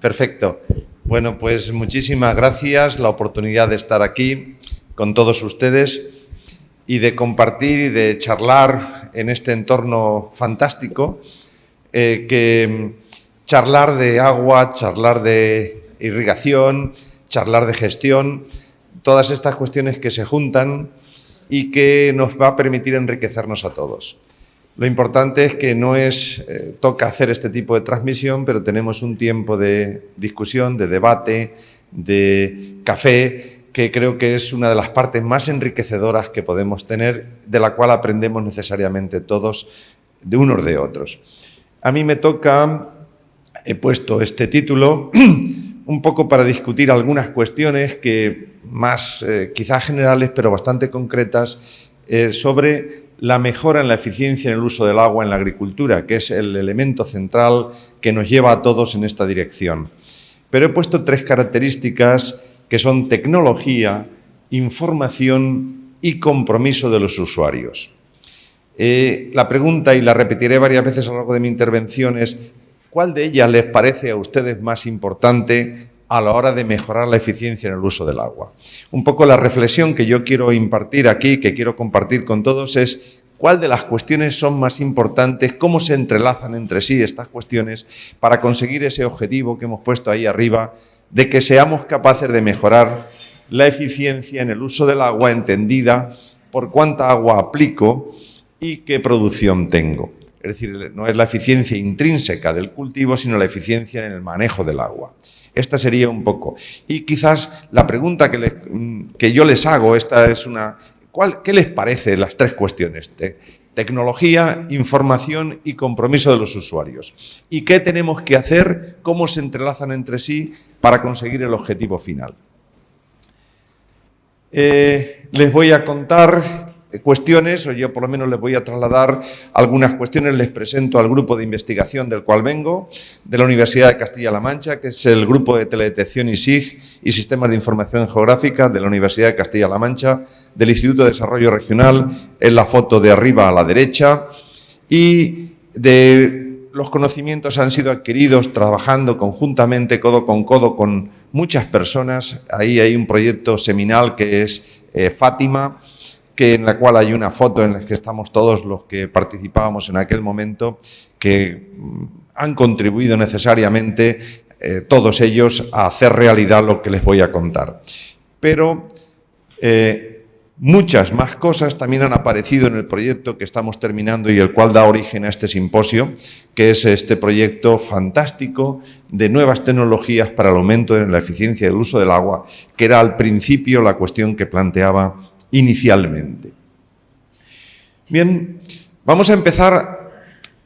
Perfecto. Bueno, pues muchísimas gracias la oportunidad de estar aquí con todos ustedes y de compartir y de charlar en este entorno fantástico, charlar de agua, charlar de irrigación, charlar de gestión, todas estas cuestiones que se juntan y que nos va a permitir enriquecernos a todos. Lo importante es que no toca hacer este tipo de transmisión, pero tenemos un tiempo de discusión, de debate, de café, que creo que es una de las partes más enriquecedoras que podemos tener, de la cual aprendemos necesariamente todos de unos de otros. A mí me toca, he puesto este título, un poco para discutir algunas cuestiones que más quizás generales, pero bastante concretas, sobre la mejora en la eficiencia en el uso del agua en la agricultura, que es el elemento central que nos lleva a todos en esta dirección. Pero he puesto tres características que son tecnología, información y compromiso de los usuarios. La pregunta, y la repetiré varias veces a lo largo de mi intervención, es ¿cuál de ellas les parece a ustedes más importante a la hora de mejorar la eficiencia en el uso del agua? Un poco la reflexión que yo quiero impartir aquí, que quiero compartir con todos, es cuál de las cuestiones son más importantes, cómo se entrelazan entre sí estas cuestiones para conseguir ese objetivo que hemos puesto ahí arriba, de que seamos capaces de mejorar la eficiencia en el uso del agua, entendida por cuánta agua aplico y qué producción tengo. Es decir, no es la eficiencia intrínseca del cultivo, sino la eficiencia en el manejo del agua. Esta sería un poco. Y quizás la pregunta que yo les hago, esta es una... ¿Qué les parece las tres cuestiones? Tecnología, información y compromiso de los usuarios. ¿Y qué tenemos que hacer? ¿Cómo se entrelazan entre sí para conseguir el objetivo final? Les voy a contar cuestiones, o yo por lo menos les voy a trasladar algunas cuestiones. Les presento al grupo de investigación del cual vengo, de la Universidad de Castilla-La Mancha, que es el grupo de teledetección y SIG y Sistemas de Información Geográfica de la Universidad de Castilla-La Mancha, del Instituto de Desarrollo Regional, en la foto de arriba a la derecha, y los conocimientos han sido adquiridos trabajando conjuntamente, codo con muchas personas. Ahí hay un proyecto seminal que es Fátima, en la cual hay una foto en la que estamos todos los que participábamos en aquel momento, que han contribuido necesariamente todos ellos a hacer realidad lo que les voy a contar. Pero muchas más cosas también han aparecido en el proyecto que estamos terminando y el cual da origen a este simposio, que es este proyecto fantástico de nuevas tecnologías para el aumento en la eficiencia del uso del agua, que era al principio la cuestión que planteaba inicialmente. Bien, vamos a empezar,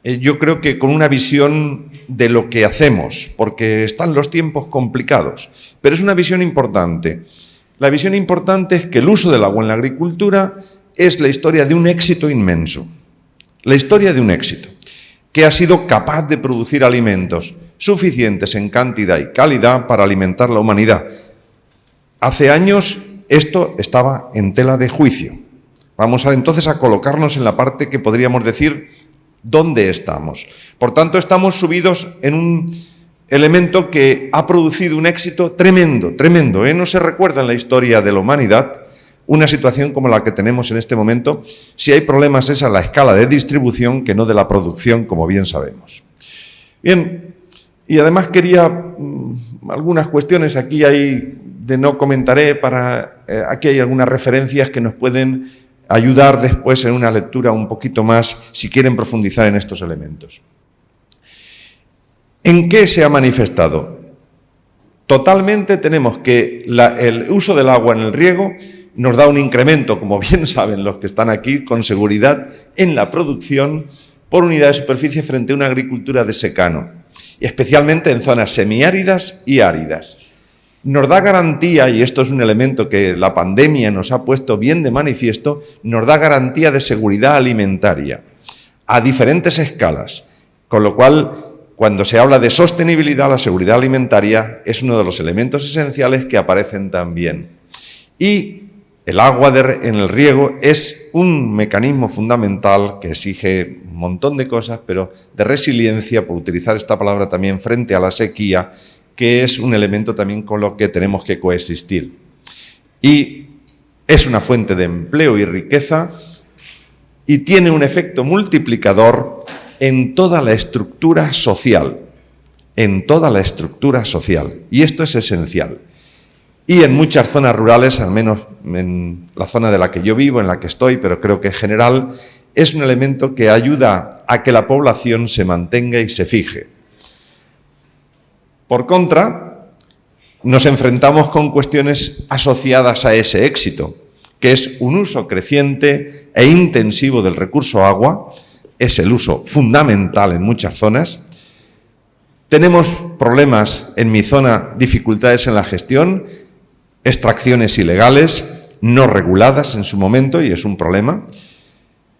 yo creo que con una visión de lo que hacemos, porque están los tiempos complicados, pero es una visión importante. La visión importante es que el uso del agua en la agricultura es la historia de un éxito inmenso, la historia de un éxito, que ha sido capaz de producir alimentos suficientes en cantidad y calidad para alimentar la humanidad. Hace años esto estaba en tela de juicio. Vamos entonces a colocarnos en la parte que podríamos decir dónde estamos. Por tanto, estamos subidos en un elemento que ha producido un éxito tremendo, tremendo. No se recuerda en la historia de la humanidad una situación como la que tenemos en este momento. Si hay problemas es a la escala de distribución que no de la producción, como bien sabemos. Bien, y además quería algunas cuestiones aquí no comentaré, aquí hay algunas referencias que nos pueden ayudar después en una lectura un poquito más, si quieren profundizar en estos elementos. ¿En qué se ha manifestado? Totalmente tenemos que el uso del agua en el riego nos da un incremento, como bien saben los que están aquí, con seguridad, en la producción por unidad de superficie frente a una agricultura de secano, y especialmente en zonas semiáridas y áridas. Nos da garantía, y esto es un elemento que la pandemia nos ha puesto bien de manifiesto, nos da garantía de seguridad alimentaria a diferentes escalas, con lo cual, cuando se habla de sostenibilidad, la seguridad alimentaria es uno de los elementos esenciales que aparecen también. Y el agua en el riego es un mecanismo fundamental que exige un montón de cosas, pero de resiliencia, por utilizar esta palabra también, frente a la sequía, que es un elemento también con lo que tenemos que coexistir. Y es una fuente de empleo y riqueza y tiene un efecto multiplicador en toda la estructura social, y esto es esencial. Y en muchas zonas rurales, al menos en la zona de la que yo vivo, en la que estoy, pero creo que en general, es un elemento que ayuda a que la población se mantenga y se fije. Por contra, nos enfrentamos con cuestiones asociadas a ese éxito, que es un uso creciente e intensivo del recurso agua, es el uso fundamental en muchas zonas. Tenemos problemas en mi zona, dificultades en la gestión, extracciones ilegales, no reguladas en su momento, y es un problema.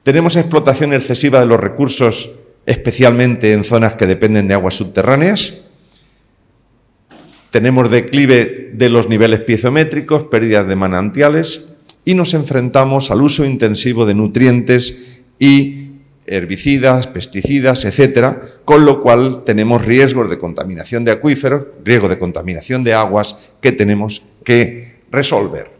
Tenemos explotación excesiva de los recursos, especialmente en zonas que dependen de aguas subterráneas. Tenemos declive de los niveles piezométricos, pérdidas de manantiales, y nos enfrentamos al uso intensivo de nutrientes y herbicidas, pesticidas, etcétera, con lo cual tenemos riesgos de contaminación de acuíferos, riesgo de contaminación de aguas que tenemos que resolver.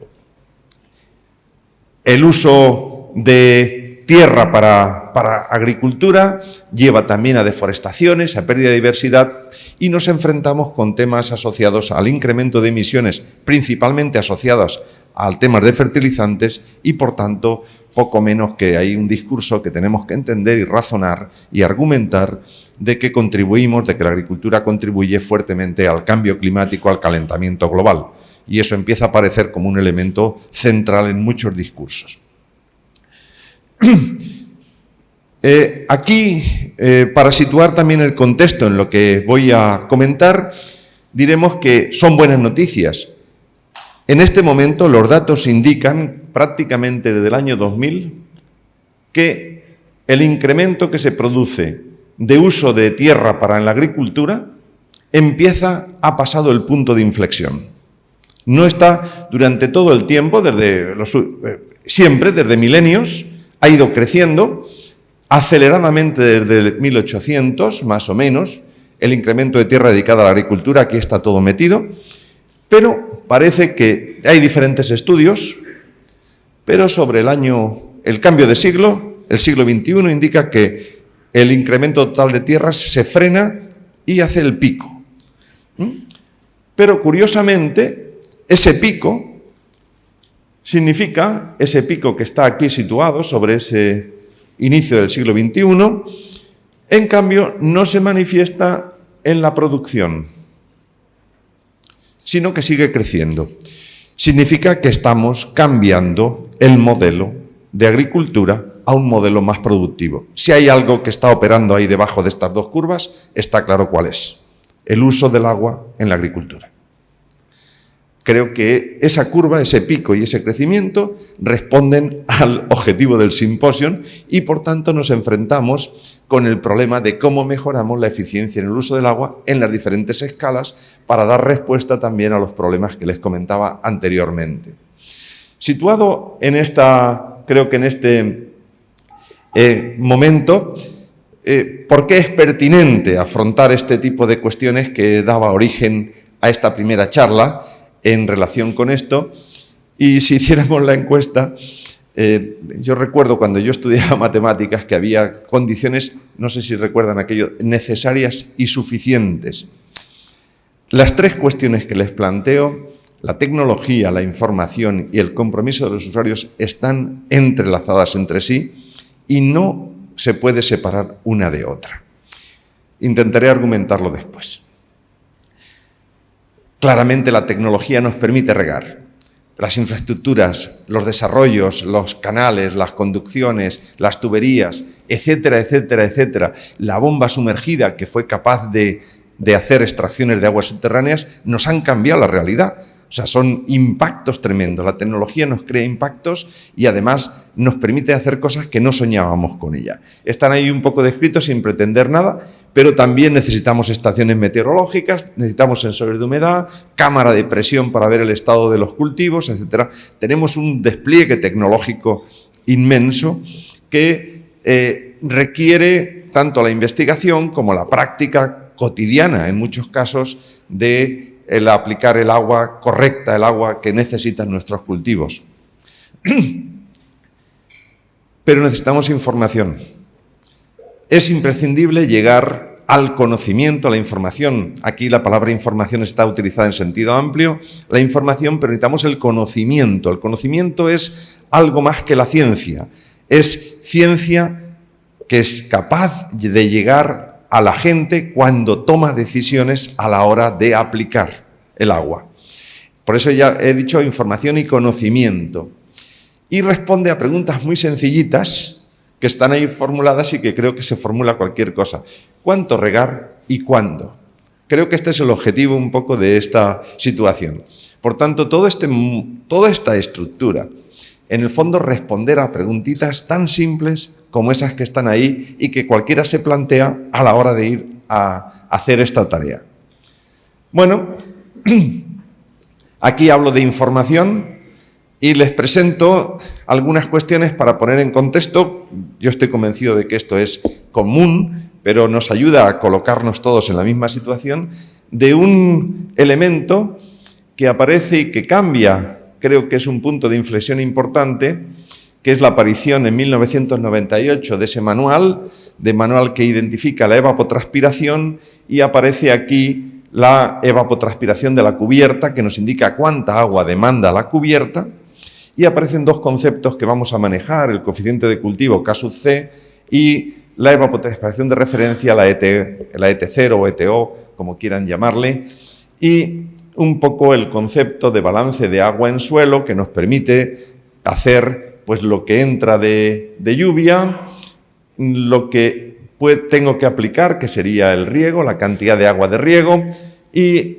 El uso de tierra para agricultura lleva también a deforestaciones, a pérdida de diversidad, y nos enfrentamos con temas asociados al incremento de emisiones, principalmente asociadas al tema de fertilizantes, y por tanto poco menos que hay un discurso que tenemos que entender y razonar y argumentar de que contribuimos, de que la agricultura contribuye fuertemente al cambio climático, al calentamiento global, y eso empieza a aparecer como un elemento central en muchos discursos. Aquí, para situar también el contexto en lo que voy a comentar, diremos que son buenas noticias. En este momento los datos indican, prácticamente desde el año 2000, que el incremento que se produce de uso de tierra para la agricultura ha pasado el punto de inflexión. No está durante todo el tiempo, siempre, desde milenios, ha ido creciendo aceleradamente desde 1800, más o menos, el incremento de tierra dedicada a la agricultura, aquí está todo metido, pero parece que hay diferentes estudios, pero sobre el cambio de siglo, el siglo XXI, indica que el incremento total de tierras se frena y hace el pico. Pero curiosamente, ese pico significa, ese pico que está aquí situado sobre ese inicio del siglo XXI, en cambio no se manifiesta en la producción, sino que sigue creciendo. Significa que estamos cambiando el modelo de agricultura a un modelo más productivo. Si hay algo que está operando ahí debajo de estas dos curvas, está claro cuál es: el uso del agua en la agricultura. Creo que esa curva, ese pico y ese crecimiento responden al objetivo del simposio y, por tanto, nos enfrentamos con el problema de cómo mejoramos la eficiencia en el uso del agua en las diferentes escalas para dar respuesta también a los problemas que les comentaba anteriormente. Situado en creo que en este momento, ¿por qué es pertinente afrontar este tipo de cuestiones que daba origen a esta primera charla en relación con esto? Y si hiciéramos la encuesta, yo recuerdo cuando yo estudiaba matemáticas que había condiciones, no sé si recuerdan aquello, necesarias y suficientes. Las tres cuestiones que les planteo, la tecnología, la información y el compromiso de los usuarios, están entrelazadas entre sí y no se puede separar una de otra. Intentaré argumentarlo después. Claramente la tecnología nos permite regar. Las infraestructuras, los desarrollos, los canales, las conducciones, las tuberías, etcétera, etcétera, etcétera. La bomba sumergida que fue capaz de hacer extracciones de aguas subterráneas nos han cambiado la realidad. O sea, son impactos tremendos. La tecnología nos crea impactos y además nos permite hacer cosas que no soñábamos con ella. Están ahí un poco descritos sin pretender nada, pero también necesitamos estaciones meteorológicas, necesitamos sensores de humedad, cámara de presión para ver el estado de los cultivos, etcétera. Tenemos un despliegue tecnológico inmenso que requiere tanto la investigación como la práctica cotidiana, en muchos casos, de aplicar el agua correcta, el agua que necesitan nuestros cultivos. Pero necesitamos información. Es imprescindible llegar al conocimiento, a la información. Aquí la palabra información está utilizada en sentido amplio. La información, pero necesitamos el conocimiento. El conocimiento es algo más que la ciencia. Es ciencia que es capaz de llegar a la gente cuando toma decisiones a la hora de aplicar el agua. Por eso ya he dicho información y conocimiento. Y responde a preguntas muy sencillitas que están ahí formuladas y que creo que se formula cualquier cosa. ¿Cuánto regar y cuándo? Creo que este es el objetivo un poco de esta situación. Por tanto, toda esta estructura, en el fondo, responder a preguntitas tan simples como esas que están ahí y que cualquiera se plantea a la hora de ir a hacer esta tarea. Bueno, aquí hablo de información y les presento algunas cuestiones para poner en contexto. Yo estoy convencido de que esto es común, pero nos ayuda a colocarnos todos en la misma situación, de un elemento que aparece y que cambia, creo que es un punto de inflexión importante, que es la aparición en 1998 de ese manual que identifica la evapotranspiración, y aparece aquí la evapotranspiración de la cubierta, que nos indica cuánta agua demanda la cubierta. Y aparecen dos conceptos que vamos a manejar, el coeficiente de cultivo K sub C y la evapotranspiración de referencia, la ET0 o ETO, como quieran llamarle, y un poco el concepto de balance de agua en suelo que nos permite hacer pues, lo que entra de lluvia, lo que tengo que aplicar, que sería el riego, la cantidad de agua de riego, y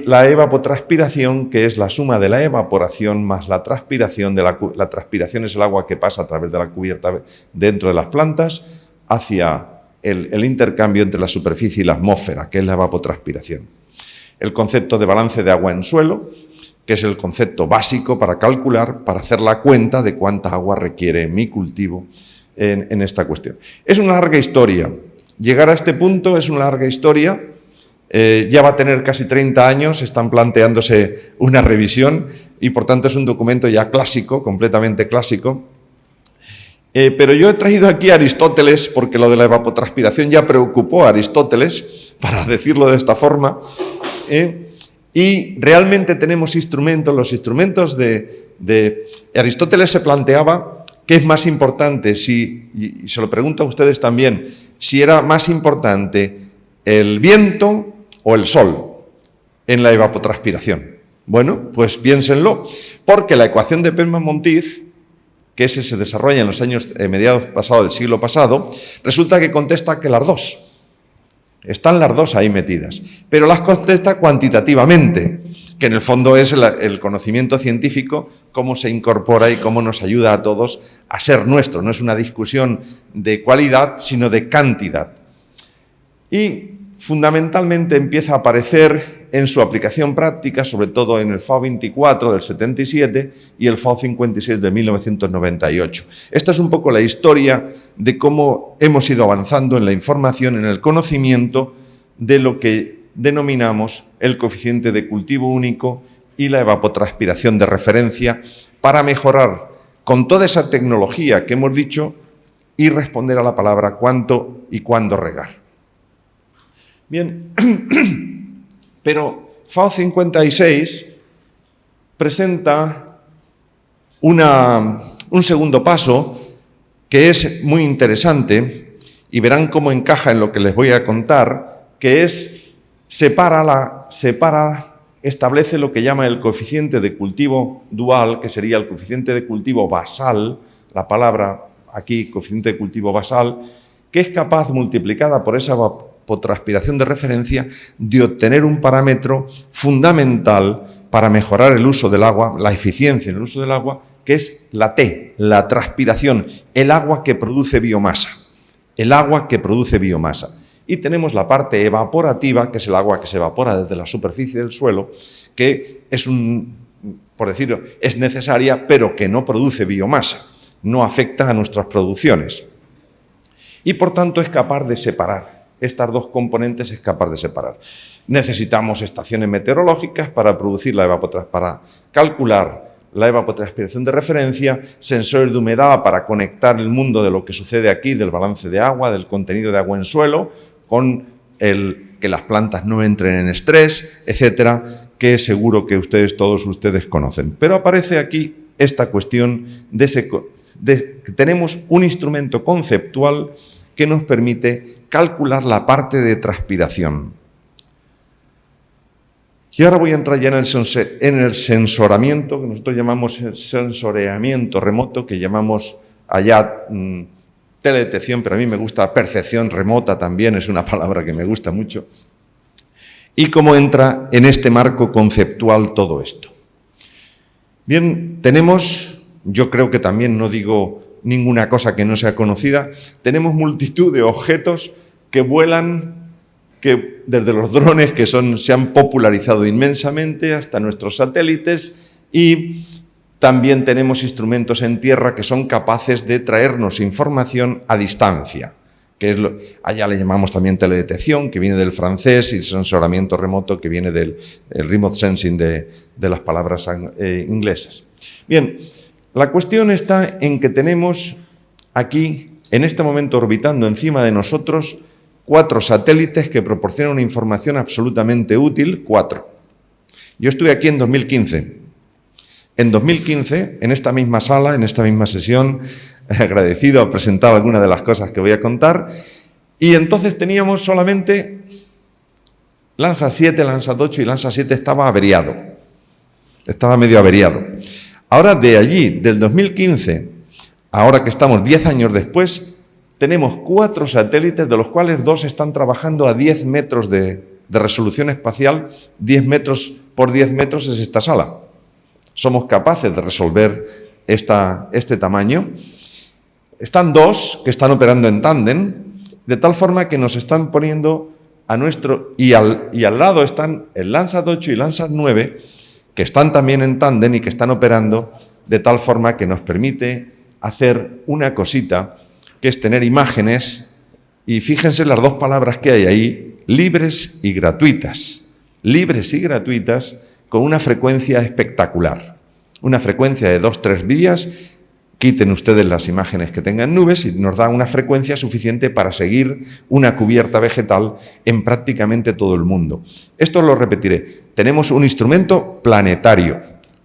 la evapotranspiración, que es la suma de la evaporación más la transpiración. La transpiración es el agua que pasa a través de la cubierta dentro de las plantas hacia el intercambio entre la superficie y la atmósfera, que es la evapotranspiración. El concepto de balance de agua en suelo, que es el concepto básico para calcular, para hacer la cuenta de cuánta agua requiere mi cultivo en esta cuestión. Es una larga historia. Llegar a este punto es una larga historia. Ya va a tener casi 30 años, están planteándose una revisión y por tanto es un documento ya clásico, completamente clásico. Pero yo he traído aquí a Aristóteles porque lo de la evapotranspiración ya preocupó a Aristóteles, para decirlo de esta forma, y realmente tenemos instrumentos, los instrumentos de Aristóteles se planteaba qué es más importante, y se lo pregunto a ustedes también, si era más importante el viento o el sol en la evapotranspiración. Bueno, pues piénsenlo, porque la ecuación de Pelman-Montiz, que se desarrolla en los años mediados pasados del siglo pasado, resulta que contesta que las dos. Están las dos ahí metidas, pero las contesta cuantitativamente, que en el fondo es el conocimiento científico, cómo se incorpora y cómo nos ayuda a todos a ser nuestro. No es una discusión de cualidad, sino de cantidad. Y fundamentalmente empieza a aparecer en su aplicación práctica, sobre todo en el FAO 24 del 77 y el FAO 56 de 1998. Esta es un poco la historia de cómo hemos ido avanzando en la información, en el conocimiento de lo que denominamos el coeficiente de cultivo único y la evapotranspiración de referencia, para mejorar con toda esa tecnología que hemos dicho y responder a la palabra cuánto y cuándo regar. Bien, pero FAO 56 presenta un segundo paso que es muy interesante y verán cómo encaja en lo que les voy a contar, que es establece lo que llama el coeficiente de cultivo dual, que sería el coeficiente de cultivo basal, la palabra aquí, coeficiente de cultivo basal, que es capaz, multiplicada por esa evapotranspiración de referencia, de obtener un parámetro fundamental para mejorar el uso del agua, la eficiencia en el uso del agua, que es la T, la transpiración, el agua que produce biomasa. El agua que produce biomasa. Y tenemos la parte evaporativa, que es el agua que se evapora desde la superficie del suelo, que es por decirlo, es necesaria, pero que no produce biomasa, no afecta a nuestras producciones. Y por tanto es capaz de separar estas dos componentes es capaz de separar. Necesitamos estaciones meteorológicas para producir para calcular la evapotranspiración de referencia, sensores de humedad para conectar el mundo de lo que sucede aquí, del balance de agua, del contenido de agua en suelo, con que las plantas no entren en estrés, etcétera, que seguro que todos ustedes conocen. Pero aparece aquí esta cuestión de que tenemos un instrumento conceptual que nos permite calcular la parte de transpiración. Y ahora voy a entrar ya en el sensoramiento, que nosotros llamamos el sensoreamiento remoto, que llamamos allá teledetección, pero a mí me gusta percepción remota también, es una palabra que me gusta mucho. Y cómo entra en este marco conceptual todo esto. Bien, tenemos, yo creo que también no digo ninguna cosa que no sea conocida, tenemos multitud de objetos que vuelan, que desde los drones que se han popularizado inmensamente hasta nuestros satélites, y también tenemos instrumentos en tierra que son capaces de traernos información a distancia, que es allá le llamamos también teledetección, que viene del francés, y sensoramiento remoto, que viene del remote sensing de las palabras inglesas. Bien, la cuestión está en que tenemos aquí, en este momento orbitando encima de nosotros, 4 satélites que proporcionan una información absolutamente útil, 4. Yo estuve aquí en 2015. En 2015, en esta misma sala, en esta misma sesión, agradecido a presentar algunas de las cosas que voy a contar, y entonces teníamos solamente Landsat 7, Landsat 8, y Landsat 7 estaba averiado. Estaba medio averiado. Ahora, de allí, del 2015, ahora que estamos 10 años después, tenemos 4 satélites, de los cuales 2 están trabajando a 10 metros de resolución espacial. 10 metros por 10 metros es esta sala. Somos capaces de resolver este tamaño. Están 2 que están operando en tándem, de tal forma que nos están poniendo a nuestro... Y al lado están el Landsat 8 y Landsat 9, que están también en tándem y que están operando, de tal forma que nos permite hacer una cosita, que es tener imágenes, y fíjense las 2 palabras que hay ahí, libres y gratuitas. Libres y gratuitas, con una frecuencia espectacular. Una frecuencia de 2-3 días, quiten ustedes las imágenes que tengan nubes y nos da una frecuencia suficiente para seguir una cubierta vegetal en prácticamente todo el mundo. Esto lo repetiré. Tenemos un instrumento planetario,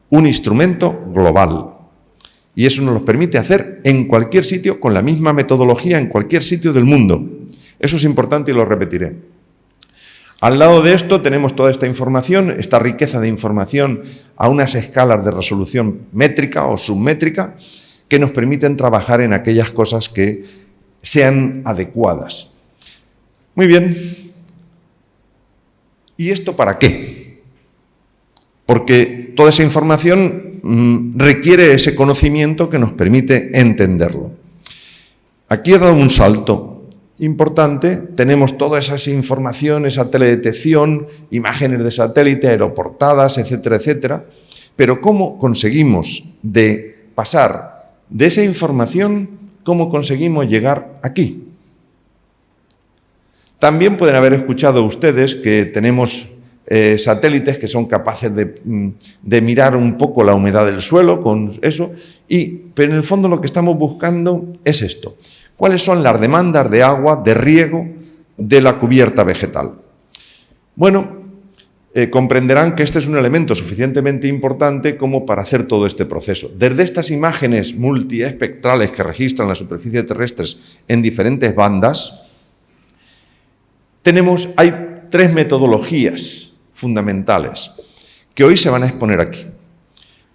un instrumento global. Y eso nos lo permite hacer en cualquier sitio, con la misma metodología, en cualquier sitio del mundo. Eso es importante y lo repetiré. Al lado de esto tenemos toda esta información, esta riqueza de información a unas escalas de resolución métrica o submétrica que nos permiten trabajar en aquellas cosas que sean adecuadas. Muy bien. ¿Y esto para qué? Porque toda esa información requiere ese conocimiento que nos permite entenderlo. Aquí he dado un salto importante, tenemos toda esa información, esa teledetección, imágenes de satélite, aeroportadas, etcétera, etcétera, pero ¿cómo conseguimos pasar de esa información, cómo conseguimos llegar aquí? También pueden haber escuchado ustedes que tenemos satélites que son capaces de mirar un poco la humedad del suelo con eso, pero en el fondo lo que estamos buscando es esto. ¿Cuáles son las demandas de agua, de riego de la cubierta vegetal? Bueno, comprenderán que este es un elemento suficientemente importante como para hacer todo este proceso. Desde estas imágenes multiespectrales que registran la superficie terrestre en diferentes bandas, hay 3 metodologías fundamentales que hoy se van a exponer aquí.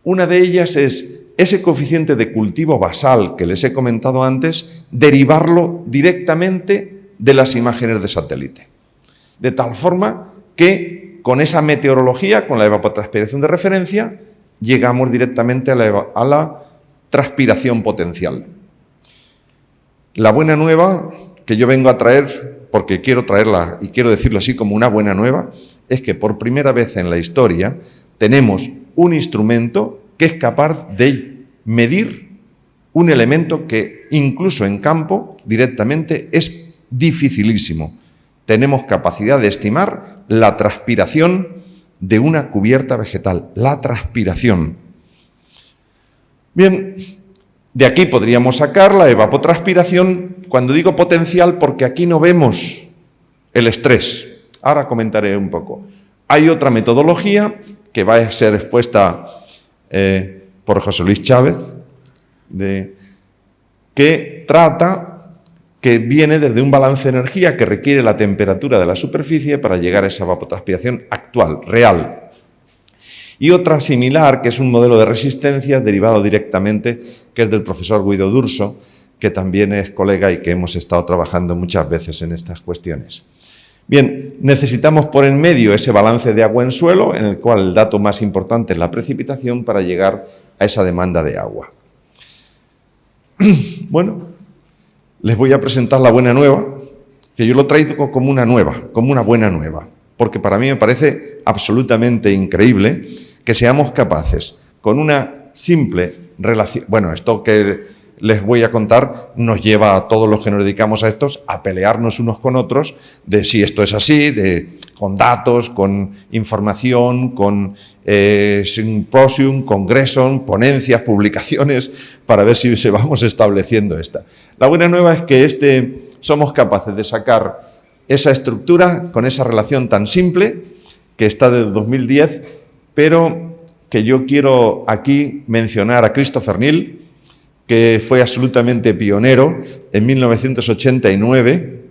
Una de ellas es ese coeficiente de cultivo basal que les he comentado antes, derivarlo directamente de las imágenes de satélite. De tal forma que con esa meteorología, con la evapotranspiración de referencia, llegamos directamente a la transpiración potencial. La buena nueva que yo vengo a traer, porque quiero traerla y quiero decirlo así como una buena nueva, es que por primera vez en la historia tenemos un instrumento que es capaz de medir un elemento que incluso en campo directamente es dificilísimo, tenemos capacidad de estimar la transpiración de una cubierta vegetal. La transpiración. Bien, de aquí podríamos sacar la evapotranspiración, cuando digo potencial, porque aquí no vemos el estrés. Ahora comentaré un poco. Hay otra metodología que va a ser expuesta por José Luis Chávez, que trata, que viene desde un balance de energía que requiere la temperatura de la superficie para llegar a esa evapotranspiración actual, real. Y otra similar, que es un modelo de resistencia derivado directamente, que es del profesor Guido D'Urso, que también es colega y que hemos estado trabajando muchas veces en estas cuestiones. Bien, necesitamos por en medio ese balance de agua en suelo, en el cual el dato más importante es la precipitación para llegar a esa demanda de agua. Bueno, les voy a presentar la buena nueva, que yo lo traigo como una nueva, como una buena nueva, porque para mí me parece absolutamente increíble que seamos capaces, con una simple relación... Bueno, esto que les voy a contar nos lleva a todos los que nos dedicamos a estos a pelearnos unos con otros de si esto es así, con datos, con información, con simposium, congreso, ponencias, publicaciones, para ver si se vamos estableciendo esta. La buena nueva es que somos capaces de sacar esa estructura con esa relación tan simple que está desde 2010, pero que yo quiero aquí mencionar a Christopher Neal, que fue absolutamente pionero en 1989,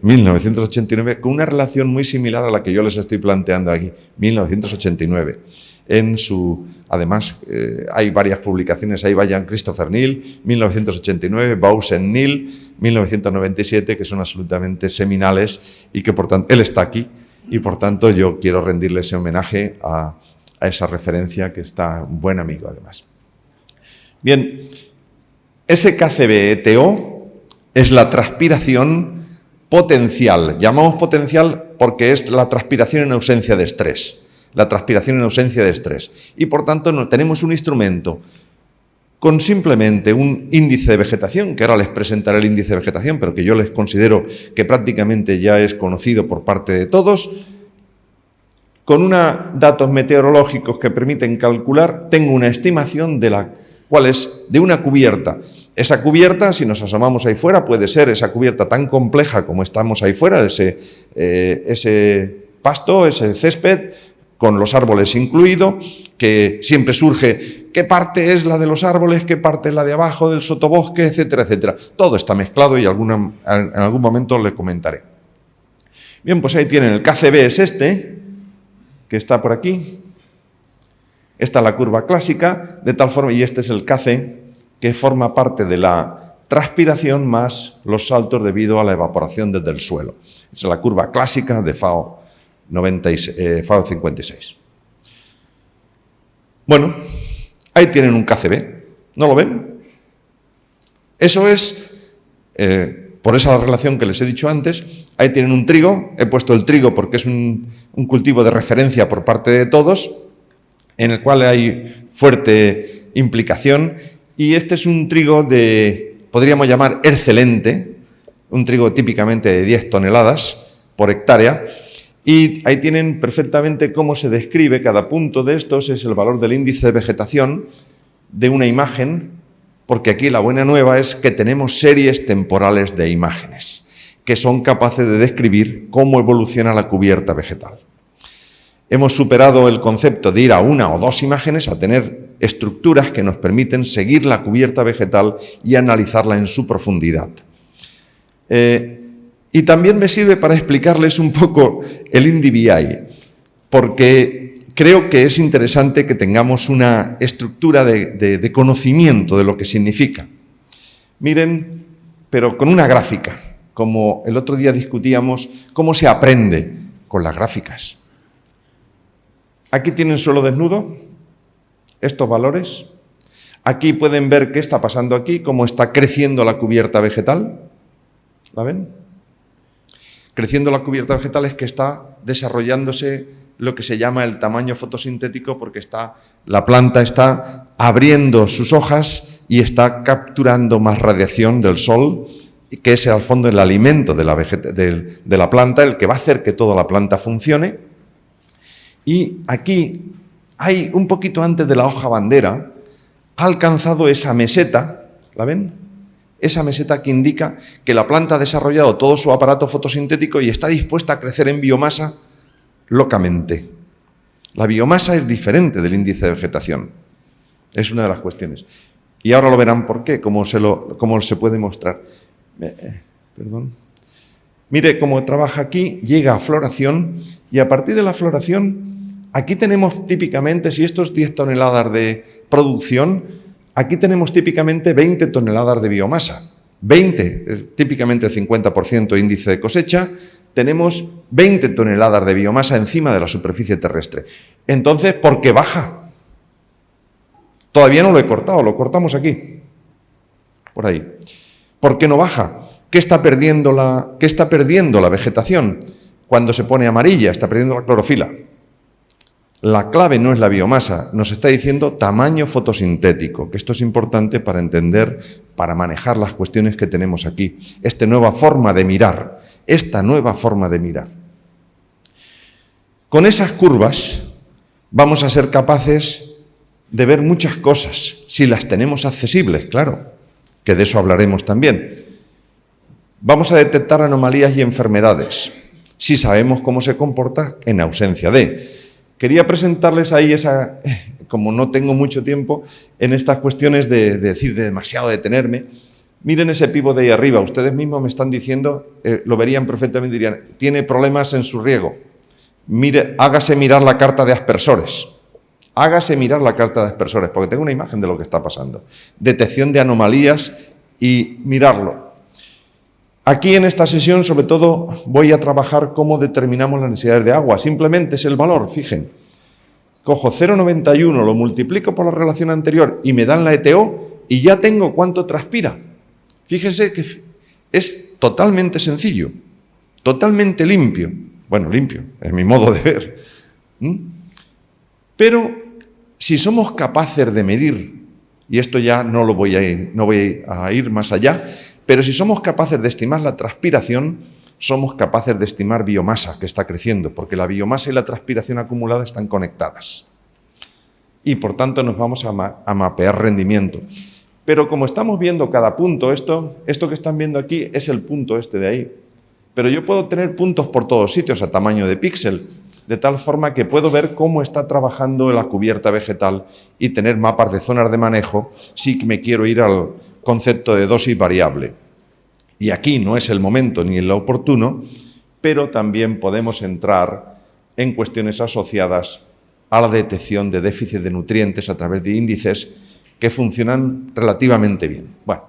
con una relación muy similar a la que yo les estoy planteando aquí, 1989. Además, hay varias publicaciones, ahí vayan Christopher Neal, 1989, Bowsen Neal, 1997, que son absolutamente seminales y que, por tanto, él está aquí y, por tanto, yo quiero rendirle ese homenaje a esa referencia que está un buen amigo, además. Bien, SKCBTO es la transpiración potencial. Llamamos potencial porque es la transpiración en ausencia de estrés. La transpiración en ausencia de estrés. Y por tanto no tenemos un instrumento con simplemente un índice de vegetación, que ahora les presentaré el índice de vegetación, pero que yo les considero que prácticamente ya es conocido por parte de todos, con unos datos meteorológicos que permiten calcular, tengo una estimación de cuál es de una cubierta. Esa cubierta, si nos asomamos ahí fuera, puede ser esa cubierta tan compleja como estamos ahí fuera, ese pasto, ese césped, con los árboles incluido, que siempre surge qué parte es la de los árboles, qué parte es la de abajo del sotobosque, etcétera, etcétera. Todo está mezclado y en algún momento le comentaré. Bien, pues ahí tienen el KCB, es que está por aquí. Esta es la curva clásica, de tal forma, y este es el KC, que forma parte de la transpiración más los saltos debido a la evaporación desde el suelo. Esa es la curva clásica de FAO 56. Bueno, ahí tienen un KCB, ¿no lo ven? Eso es, por esa relación que les he dicho antes, ahí tienen un trigo, he puesto el trigo porque es un cultivo de referencia por parte de todos, en el cual hay fuerte implicación, y este es un trigo podríamos llamar excelente, un trigo típicamente de 10 toneladas por hectárea, y ahí tienen perfectamente cómo se describe cada punto de estos, es el valor del índice de vegetación de una imagen, porque aquí la buena nueva es que tenemos series temporales de imágenes, que son capaces de describir cómo evoluciona la cubierta vegetal. Hemos superado el concepto de ir a una o dos imágenes a tener estructuras que nos permiten seguir la cubierta vegetal y analizarla en su profundidad. Y también me sirve para explicarles un poco el INDI-BI, porque creo que es interesante que tengamos una estructura de conocimiento de lo que significa. Miren, pero con una gráfica, como el otro día discutíamos, cómo se aprende con las gráficas. Aquí tienen suelo desnudo, estos valores. Aquí pueden ver qué está pasando aquí, cómo está creciendo la cubierta vegetal. ¿La ven? Creciendo la cubierta vegetal es que está desarrollándose lo que se llama el tamaño fotosintético, porque la planta está abriendo sus hojas y está capturando más radiación del sol que es al fondo el alimento de la planta, el que va a hacer que toda la planta funcione. Y aquí hay, un poquito antes de la hoja bandera, ha alcanzado esa meseta, ¿la ven? Esa meseta que indica que la planta ha desarrollado todo su aparato fotosintético y está dispuesta a crecer en biomasa locamente. La biomasa es diferente del índice de vegetación. Es una de las cuestiones. Y ahora lo verán por qué, cómo se puede mostrar. Perdón. Mire cómo trabaja aquí, llega a floración y a partir de la floración, aquí tenemos típicamente, si esto es 10 toneladas de producción, aquí tenemos típicamente 20 toneladas de biomasa. 20, típicamente el 50% índice de cosecha, tenemos 20 toneladas de biomasa encima de la superficie terrestre. Entonces, ¿por qué baja? Todavía no lo he cortado, lo cortamos aquí, por ahí. ¿Por qué no baja? ¿Qué está perdiendo la vegetación cuando se pone amarilla? Está perdiendo la clorofila. La clave no es la biomasa, nos está diciendo tamaño fotosintético, que esto es importante para entender, para manejar las cuestiones que tenemos aquí. Esta nueva forma de mirar. Con esas curvas vamos a ser capaces de ver muchas cosas, si las tenemos accesibles, claro, que de eso hablaremos también. Vamos a detectar anomalías y enfermedades, si sabemos cómo se comporta en ausencia de. Quería presentarles ahí como no tengo mucho tiempo, en estas cuestiones de demasiado detenerme. Miren ese pivo de ahí arriba, ustedes mismos me están diciendo, lo verían perfectamente, dirían, tiene problemas en su riego. Mire, hágase mirar la carta de aspersores. Hágase mirar la carta de aspersores, porque tengo una imagen de lo que está pasando. Detección de anomalías y mirarlo. Aquí en esta sesión, sobre todo, voy a trabajar cómo determinamos las necesidades de agua. Simplemente es el valor, fíjense. Cojo 0,91, lo multiplico por la relación anterior y me dan la ETO y ya tengo cuánto transpira. Fíjense que es totalmente sencillo, totalmente limpio. Bueno, limpio, es mi modo de ver. Pero si somos capaces de medir, y esto ya no voy a ir más allá, pero si somos capaces de estimar la transpiración, somos capaces de estimar biomasa que está creciendo, porque la biomasa y la transpiración acumulada están conectadas. Y por tanto nos vamos a mapear rendimiento. Pero como estamos viendo cada punto, esto que están viendo aquí es el punto este de ahí. Pero yo puedo tener puntos por todos sitios a tamaño de píxel, de tal forma que puedo ver cómo está trabajando la cubierta vegetal y tener mapas de zonas de manejo si me quiero ir al concepto de dosis variable. Y aquí no es el momento ni el oportuno, pero también podemos entrar en cuestiones asociadas a la detección de déficit de nutrientes a través de índices que funcionan relativamente bien. Bueno,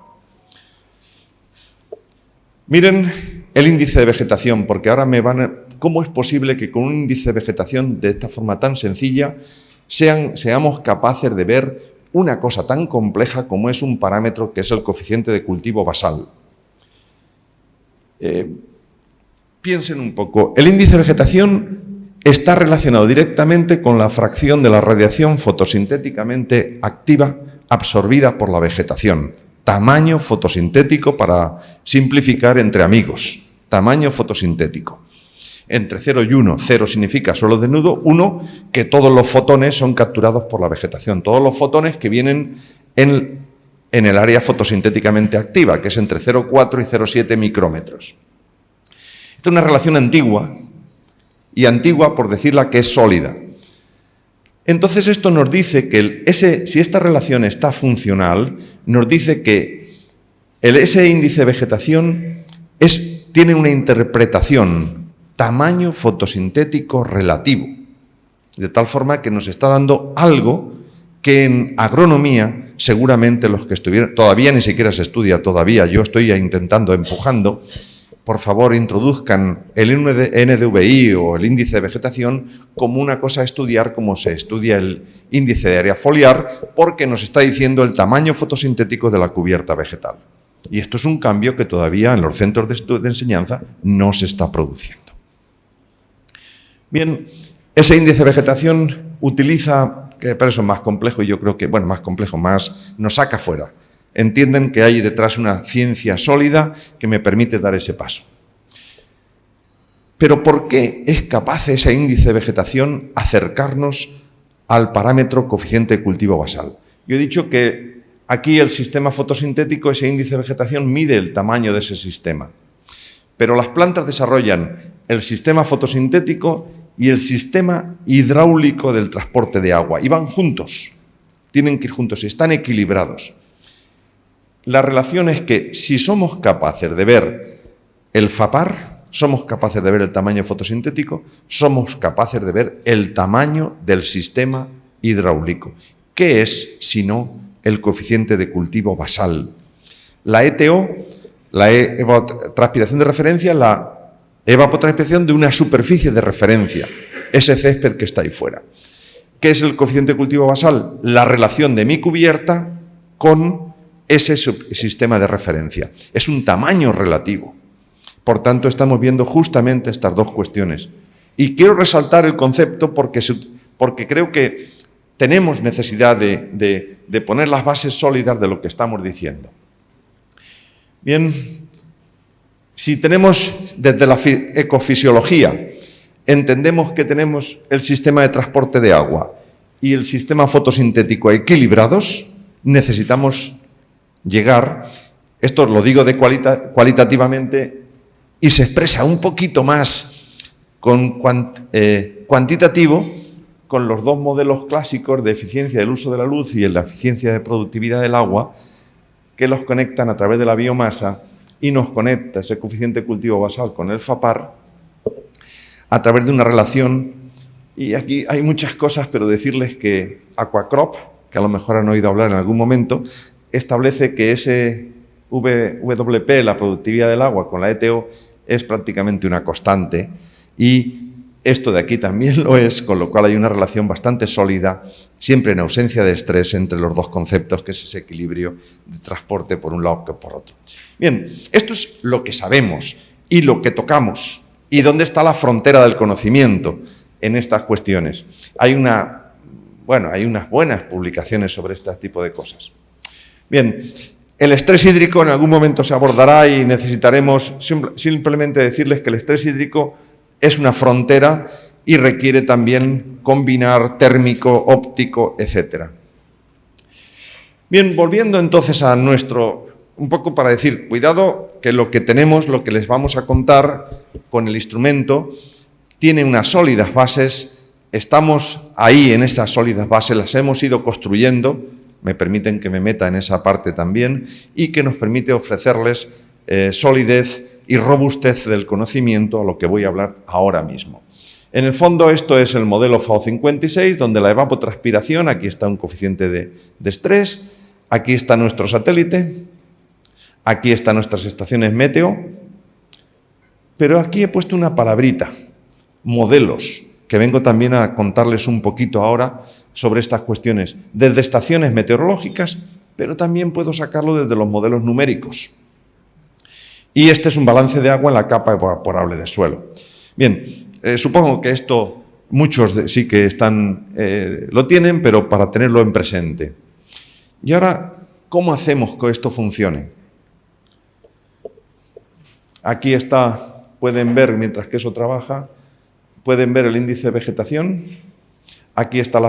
miren el índice de vegetación, porque ahora ¿cómo es posible que con un índice de vegetación de esta forma tan sencilla seamos capaces de ver una cosa tan compleja como es un parámetro que es el coeficiente de cultivo basal? Piensen un poco. El índice de vegetación está relacionado directamente con la fracción de la radiación fotosintéticamente activa absorbida por la vegetación. Tamaño fotosintético, para simplificar entre amigos. Tamaño fotosintético. Entre 0 y 1. 0 significa solo desnudo. 1, que todos los fotones son capturados por la vegetación. Todos los fotones que vienen en el área fotosintéticamente activa, que es entre 0,4 y 0,7 micrómetros. Esta es una relación antigua, y antigua por decirla que es sólida. Entonces esto nos dice que si esta relación está funcional, nos dice que ese índice de vegetación tiene una interpretación tamaño fotosintético relativo, de tal forma que nos está dando algo que en agronomía seguramente los que estuvieron, todavía ni siquiera se estudia todavía, yo estoy empujando, por favor introduzcan el NDVI o el índice de vegetación como una cosa a estudiar, como se estudia el índice de área foliar, porque nos está diciendo el tamaño fotosintético de la cubierta vegetal. Y esto es un cambio que todavía en los centros de enseñanza no se está produciendo. Bien, ese índice de vegetación utiliza, que para eso es más complejo, y yo creo que, bueno, más complejo, nos saca fuera. entienden que hay detrás una ciencia sólida que me permite dar ese paso. Pero ¿por qué es capaz ese índice de vegetación acercarnos al parámetro coeficiente de cultivo basal? Yo he dicho que aquí el sistema fotosintético, ese índice de vegetación, mide el tamaño de ese sistema. Pero las plantas desarrollan el sistema fotosintético y el sistema hidráulico del transporte de agua. Y van juntos, tienen que ir juntos y están equilibrados. La relación es que si somos capaces de ver el FAPAR, somos capaces de ver el tamaño fotosintético, somos capaces de ver el tamaño del sistema hidráulico. ¿Qué es, si no, el coeficiente de cultivo basal? La ETO, la evapotranspiración de referencia, la evapotranspiración de una superficie de referencia, ese césped que está ahí fuera. ¿Qué es el coeficiente de cultivo basal? La relación de mi cubierta con ese sistema de referencia. Es un tamaño relativo. Por tanto, estamos viendo justamente estas dos cuestiones. Y quiero resaltar el concepto porque creo que tenemos necesidad de poner las bases sólidas de lo que estamos diciendo. Bien, si tenemos desde la ecofisiología, entendemos que tenemos el sistema de transporte de agua y el sistema fotosintético equilibrados, necesitamos llegar, esto lo digo cualitativamente, y se expresa un poquito más cuantitativo con los dos modelos clásicos de eficiencia del uso de la luz y la eficiencia de productividad del agua, que los conectan a través de la biomasa y nos conecta ese coeficiente de cultivo basal con el FAPAR a través de una relación. Y aquí hay muchas cosas, pero decirles que Aquacrop, que a lo mejor han oído hablar en algún momento, establece que ese WP, la productividad del agua con la ETO, es prácticamente una constante y esto de aquí también lo es, con lo cual hay una relación bastante sólida, siempre en ausencia de estrés entre los dos conceptos, que es ese equilibrio de transporte por un lado que por otro. Bien, esto es lo que sabemos y lo que tocamos y dónde está la frontera del conocimiento en estas cuestiones. Hay unas buenas publicaciones sobre este tipo de cosas. Bien, el estrés hídrico en algún momento se abordará y necesitaremos simplemente decirles que el estrés hídrico es una frontera y requiere también combinar térmico, óptico, etc. Bien, volviendo entonces a un poco para decir, cuidado que lo que tenemos, lo que les vamos a contar con el instrumento, tiene unas sólidas bases, estamos ahí en esas sólidas bases, las hemos ido construyendo, me permiten que me meta en esa parte también, y que nos permite ofrecerles solidez y robustez del conocimiento, a lo que voy a hablar ahora mismo. En el fondo, esto es el modelo FAO56, donde la evapotranspiración, aquí está un coeficiente de estrés, aquí está nuestro satélite, aquí están nuestras estaciones meteo, pero aquí he puesto una palabrita, modelos, que vengo también a contarles un poquito ahora sobre estas cuestiones, desde estaciones meteorológicas, pero también puedo sacarlo desde los modelos numéricos. Y este es un balance de agua en la capa evaporable de suelo. Bien, supongo que esto muchos sí que lo tienen, pero para tenerlo en presente. Y ahora, ¿cómo hacemos que esto funcione? Aquí está, pueden ver, mientras que eso trabaja, pueden ver el índice de vegetación. Aquí está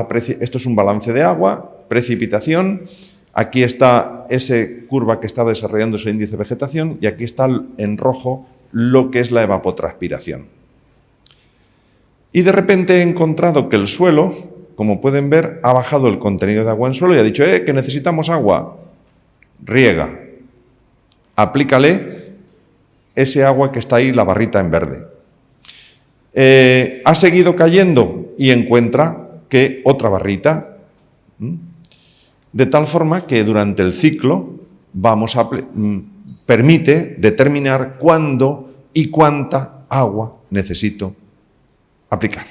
esto es un balance de agua, precipitación. Aquí está esa curva que está desarrollando ese índice de vegetación y aquí está en rojo lo que es la evapotranspiración. Y de repente he encontrado que el suelo, como pueden ver, ha bajado el contenido de agua en suelo y ha dicho, que necesitamos agua. Riega. Aplícale ese agua que está ahí, la barrita en verde. Ha seguido cayendo y encuentra que otra barrita. De tal forma que durante el ciclo permite determinar cuándo y cuánta agua necesito aplicar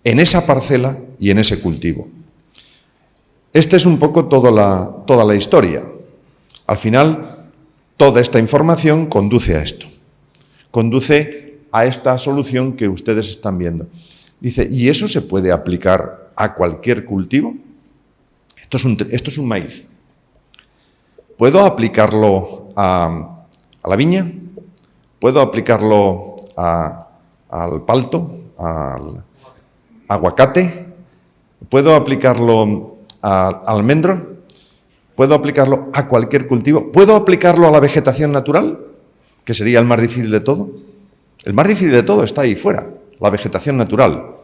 en esa parcela y en ese cultivo. Esta es un poco toda la historia. Al final, toda esta información conduce a esto. Conduce a esta solución que ustedes están viendo. Dice, ¿y eso se puede aplicar a cualquier cultivo? Esto es un maíz. ¿Puedo aplicarlo a la viña? ¿Puedo aplicarlo al palto, al aguacate? ¿Puedo aplicarlo al almendro? ¿Puedo aplicarlo a cualquier cultivo? ¿Puedo aplicarlo a la vegetación natural, que sería el más difícil de todo? El más difícil de todo está ahí fuera, la vegetación natural.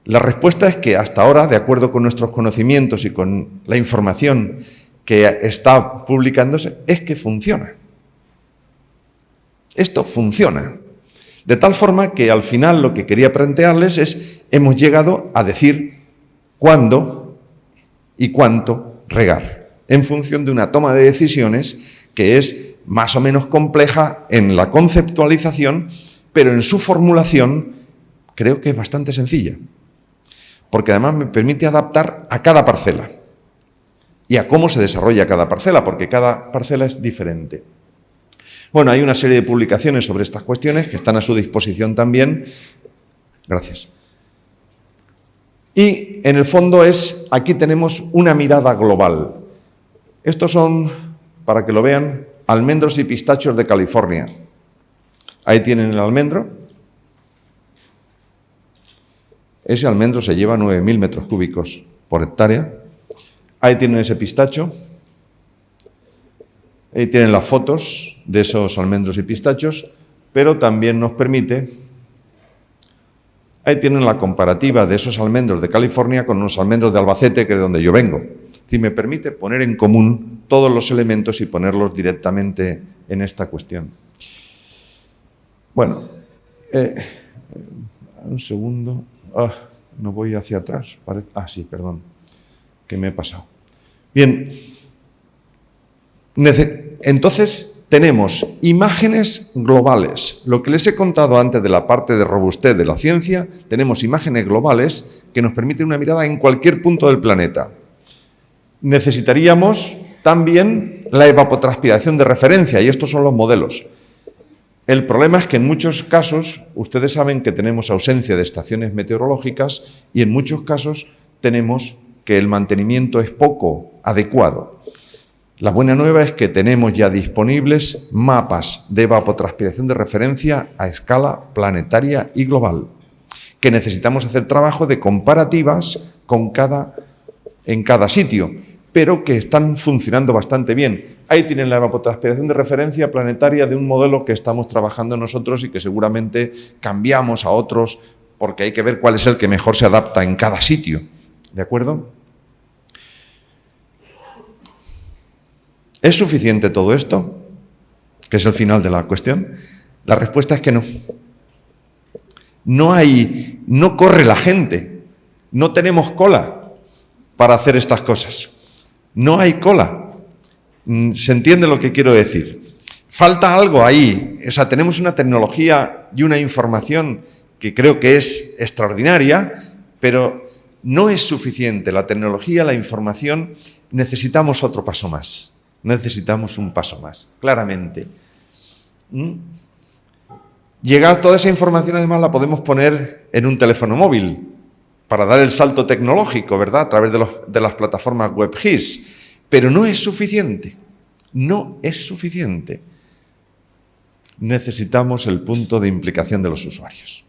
La respuesta es que hasta ahora, de acuerdo con nuestros conocimientos y con la información que está publicándose, es que funciona. Esto funciona. De tal forma que al final lo que quería plantearles es, hemos llegado a decir cuándo y cuánto regar, en función de una toma de decisiones que es más o menos compleja en la conceptualización, pero en su formulación creo que es bastante sencilla, porque además me permite adaptar a cada parcela y a cómo se desarrolla cada parcela, porque cada parcela es diferente. Bueno, hay una serie de publicaciones sobre estas cuestiones que están a su disposición también. Gracias. Y en el fondo aquí tenemos una mirada global. Estos son, para que lo vean, almendros y pistachos de California. Ahí tienen el almendro. Ese almendro se lleva 9.000 metros cúbicos por hectárea. Ahí tienen ese pistacho. Ahí tienen las fotos de esos almendros y pistachos, pero también nos permite... Ahí tienen la comparativa de esos almendros de California con los almendros de Albacete, que es de donde yo vengo. Es decir, me permite poner en común todos los elementos y ponerlos directamente en esta cuestión. Bueno, un segundo. No voy hacia atrás. Sí, perdón, que me he pasado. Bien, entonces tenemos imágenes globales. Lo que les he contado antes de la parte de robustez de la ciencia, tenemos imágenes globales que nos permiten una mirada en cualquier punto del planeta. Necesitaríamos también la evapotranspiración de referencia, y estos son los modelos. El problema es que en muchos casos, ustedes saben que tenemos ausencia de estaciones meteorológicas y en muchos casos tenemos que el mantenimiento es poco adecuado. La buena nueva es que tenemos ya disponibles mapas de evapotranspiración de referencia a escala planetaria y global, que necesitamos hacer trabajo de comparativas en cada sitio, pero que están funcionando bastante bien. Ahí tienen la evapotranspiración de referencia planetaria de un modelo que estamos trabajando nosotros y que seguramente cambiamos a otros porque hay que ver cuál es el que mejor se adapta en cada sitio. ¿De acuerdo? ¿Es suficiente todo esto? Que es el final de la cuestión. La respuesta es que no. No corre la gente. No tenemos cola para hacer estas cosas. No hay cola. ¿Se entiende lo que quiero decir? Falta algo ahí. O sea, tenemos una tecnología y una información que creo que es extraordinaria, pero no es suficiente. La tecnología, la información, necesitamos otro paso más. Necesitamos un paso más, claramente. Llegar toda esa información, además, la podemos poner en un teléfono móvil para dar el salto tecnológico, ¿verdad? A través de las plataformas web GIS. Pero no es suficiente. No es suficiente. Necesitamos el punto de implicación de los usuarios.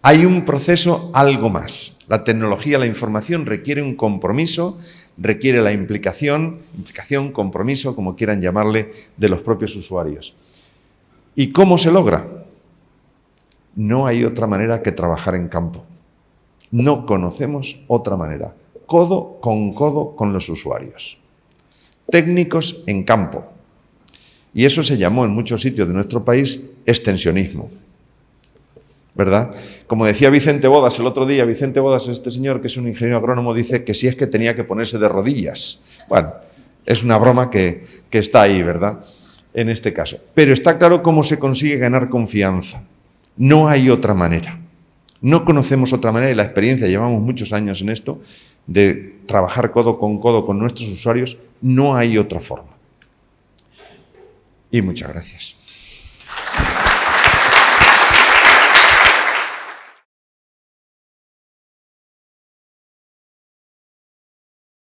Hay un proceso algo más. La tecnología, la información requiere un compromiso, requiere la implicación, compromiso, como quieran llamarle, de los propios usuarios. ¿Y cómo se logra? No hay otra manera que trabajar en campo. No conocemos otra manera. Codo con los usuarios. Técnicos en campo. Y eso se llamó en muchos sitios de nuestro país extensionismo. ¿Verdad? Como decía Vicente Bodas el otro día, Vicente Bodas, este señor que es un ingeniero agrónomo, dice que si es que tenía que ponerse de rodillas. Bueno, es una broma que está ahí, ¿verdad? En este caso. Pero está claro cómo se consigue ganar confianza. No hay otra manera. No conocemos otra manera y la experiencia, llevamos muchos años en esto, de trabajar codo con nuestros usuarios, no hay otra forma. Y muchas gracias.